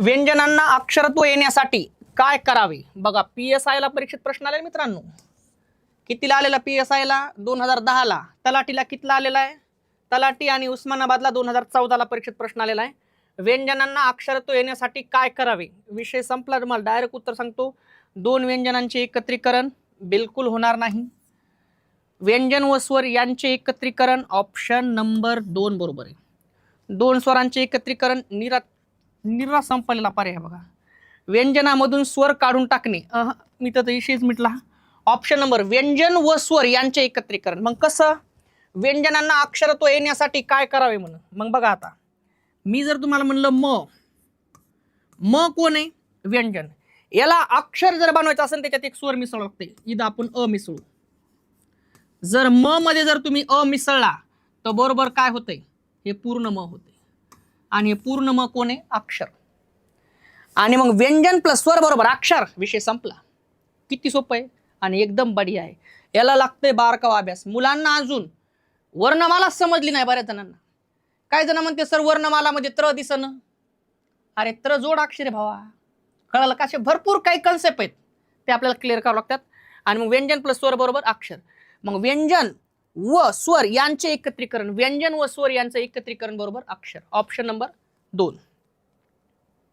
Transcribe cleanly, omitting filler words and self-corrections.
व्यंजनांना अक्षरत्व येण्यासाठी काय करावे? बघा, PSI ला परीक्षेत प्रश्न आले मित्रांनो. कितीला आलेला PSI ला? 2010 ला. तलाठीला कितीला आलेला आहे? तलाठी आणि उस्मानाबादला 2014 ला परीक्षेत प्रश्न आलेला आहे. व्यंजनांना अक्षरत्व येण्यासाठी काय करावे? विषय संपला. तुम्हाला डायरेक्ट उत्तर सांगतो. 2 व्यंजनांचे एकत्रीकरण बिलकुल होणार नाही. व्यंजन व स्वर यांचे एकत्रीकरण ऑप्शन नंबर 2 बरोबर आहे. 2 स्वरांचे एकत्रीकरण निरा संपलेला पर्याय बघा. व्यंजनामधून स्वर काढून टाकणे मी तर विषयच मिटला. ऑप्शन नंबर व्यंजन व स्वर यांचे एकत्रीकरण. मग कसं? व्यंजनांना अक्षरत्व येण्यासाठी काय करावे म्हणून. मग बघा, आता मी जर तुम्हाला म्हणलं म कोण आहे? व्यंजन. याला अक्षर जर बनवायचं असेल त्याच्यात एक स्वर मिसळावं लागते. इथं आपण अ मिसळू. जर म मध्ये जर तुम्ही अ मिसळला तर बरोबर काय होतंय? हे पूर्ण म होते. आणि हे पूर्ण म कोण आहे? अक्षर. आणि मग व्यंजन प्लस स्वर बरोबर अक्षर. विषय संपला. किती सोपं आहे आणि एकदम बढिया आहे. याला लागतंय बारकावा अभ्यास. मुलांना अजून वर्णमाला समजली नाही बऱ्याच जणांना. काही जण म्हणते सर वर्णमालामध्ये त्र दिसणं. अरे त्र जोड अक्षर आहे भावा. कळलं का? असे भरपूर काही कन्सेप्ट आहेत ते आपल्याला क्लिअर करावं लागतात. आणि मग व्यंजन प्लस स्वर बरोबर अक्षर. मग व्यंजन व स्वर यांचे एकत्रीकरण. व्यंजन व स्वर यांचे एकत्रीकरण बरोबर अक्षर. Option number 2.